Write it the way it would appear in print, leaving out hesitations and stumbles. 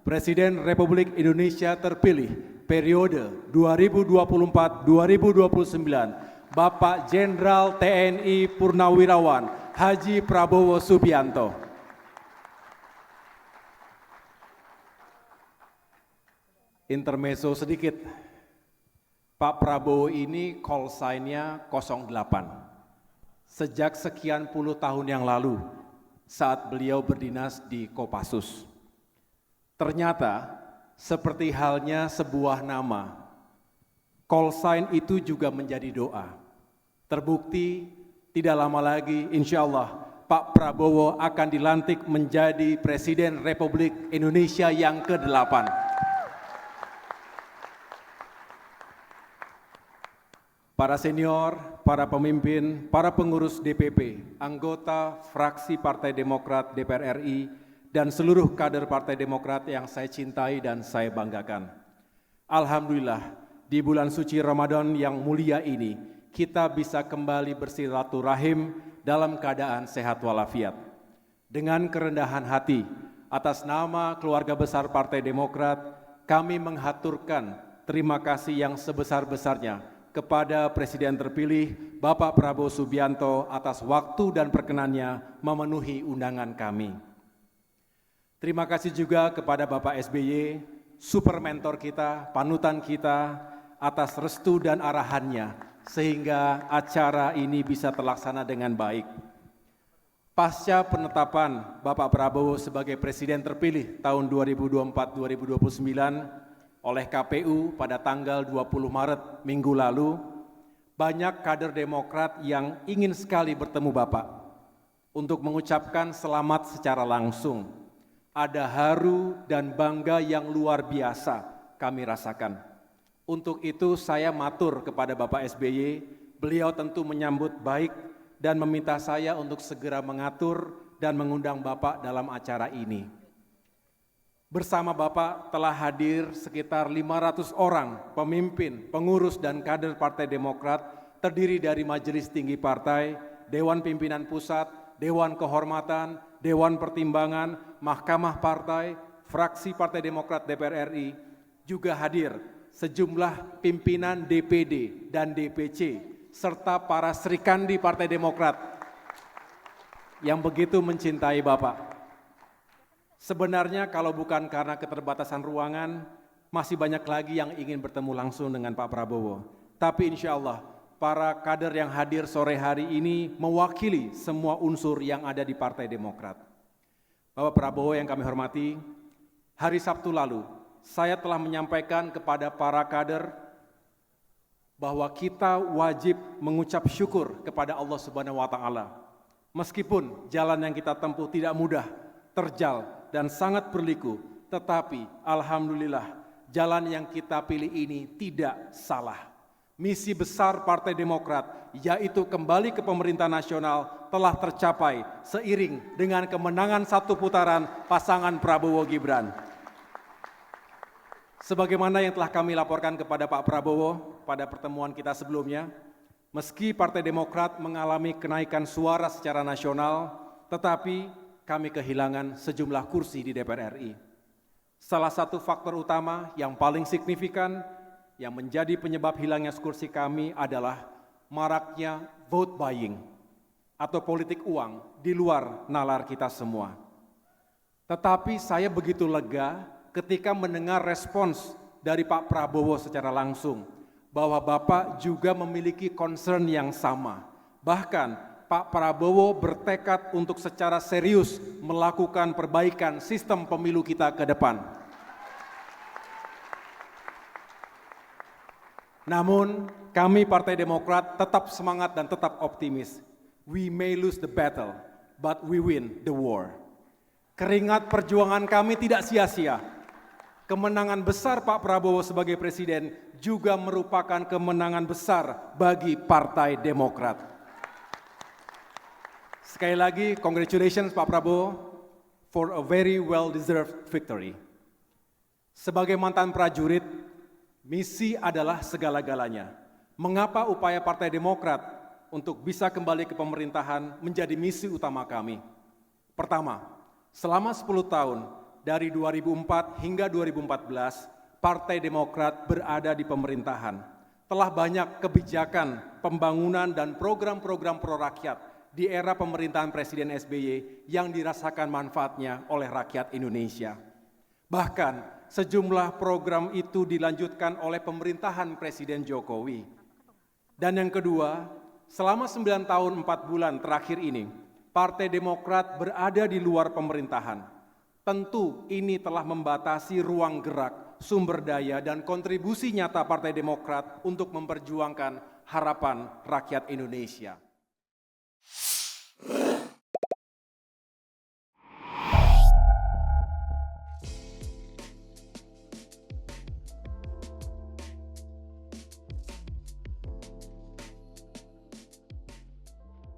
Presiden Republik Indonesia terpilih periode 2024-2029, Bapak Jenderal TNI Purnawirawan Haji Prabowo Subianto. Intermezzo sedikit, Pak Prabowo ini call sign-nya 08. Sejak sekian puluh tahun yang lalu, saat beliau berdinas di Kopassus. Ternyata, seperti halnya sebuah nama, call sign itu juga menjadi doa. Terbukti, tidak lama lagi, insya Allah, Pak Prabowo akan dilantik menjadi Presiden Republik Indonesia yang ke-8. Para senior, para pemimpin, para pengurus DPP, anggota fraksi Partai Demokrat DPR RI, dan seluruh kader Partai Demokrat yang saya cintai dan saya banggakan. Alhamdulillah, di bulan suci Ramadan yang mulia ini, kita bisa kembali bersilaturahim dalam keadaan sehat walafiat. Dengan kerendahan hati, atas nama keluarga besar Partai Demokrat, kami menghaturkan terima kasih yang sebesar-besarnya kepada Presiden terpilih Bapak Prabowo Subianto atas waktu dan perkenannya memenuhi undangan kami. Terima kasih juga kepada Bapak SBY, super mentor kita, panutan kita, atas restu dan arahannya sehingga acara ini bisa terlaksana dengan baik. Pasca penetapan Bapak Prabowo sebagai Presiden terpilih tahun 2024-2029, oleh KPU pada tanggal 20 Maret minggu lalu, banyak kader Demokrat yang ingin sekali bertemu Bapak untuk mengucapkan selamat secara langsung. Ada haru dan bangga yang luar biasa kami rasakan. Untuk itu saya matur kepada Bapak SBY, beliau tentu menyambut baik dan meminta saya untuk segera mengatur dan mengundang Bapak dalam acara ini. Bersama Bapak telah hadir sekitar 500 orang pemimpin, pengurus, dan kader Partai Demokrat terdiri dari Majelis Tinggi Partai, Dewan Pimpinan Pusat, Dewan Kehormatan, Dewan Pertimbangan, Mahkamah Partai, fraksi Partai Demokrat DPR RI, juga hadir sejumlah pimpinan DPD dan DPC, serta para Srikandi Partai Demokrat yang begitu mencintai Bapak. Sebenarnya kalau bukan karena keterbatasan ruangan, masih banyak lagi yang ingin bertemu langsung dengan Pak Prabowo. Tapi insya Allah, para kader yang hadir sore hari ini mewakili semua unsur yang ada di Partai Demokrat. Bapak Prabowo yang kami hormati, hari Sabtu lalu, saya telah menyampaikan kepada para kader bahwa kita wajib mengucap syukur kepada Allah Subhanahu wa Ta'ala. Meskipun jalan yang kita tempuh tidak mudah, terjal, dan sangat berliku, tetapi alhamdulillah jalan yang kita pilih ini tidak salah. Misi besar Partai Demokrat, yaitu kembali ke pemerintah nasional, telah tercapai seiring dengan kemenangan satu putaran pasangan Prabowo Gibran. Sebagaimana yang telah kami laporkan kepada Pak Prabowo pada pertemuan kita sebelumnya, meski Partai Demokrat mengalami kenaikan suara secara nasional, tetapi kami kehilangan sejumlah kursi di DPR RI. Salah satu faktor utama yang paling signifikan yang menjadi penyebab hilangnya kursi kami adalah maraknya vote buying atau politik uang di luar nalar kita semua. Tetapi saya begitu lega ketika mendengar respons dari Pak Prabowo secara langsung bahwa Bapak juga memiliki concern yang sama. Bahkan Pak Prabowo bertekad untuk secara serius melakukan perbaikan sistem pemilu kita ke depan. Namun, kami Partai Demokrat tetap semangat dan tetap optimis. We may lose the battle, but we win the war. Keringat perjuangan kami tidak sia-sia. Kemenangan besar Pak Prabowo sebagai Presiden juga merupakan kemenangan besar bagi Partai Demokrat. Sekali lagi, congratulations Pak Prabowo for a very well-deserved victory. Sebagai mantan prajurit, misi adalah segala-galanya. Mengapa upaya Partai Demokrat untuk bisa kembali ke pemerintahan menjadi misi utama kami? Pertama, selama 10 tahun, dari 2004 hingga 2014, Partai Demokrat berada di pemerintahan. Telah banyak kebijakan, pembangunan, dan program-program pro-rakyat di era pemerintahan Presiden SBY yang dirasakan manfaatnya oleh rakyat Indonesia. Bahkan, sejumlah program itu dilanjutkan oleh pemerintahan Presiden Jokowi. Dan yang kedua, selama 9 tahun 4 bulan terakhir ini, Partai Demokrat berada di luar pemerintahan. Tentu ini telah membatasi ruang gerak, sumber daya, dan kontribusi nyata Partai Demokrat untuk memperjuangkan harapan rakyat Indonesia.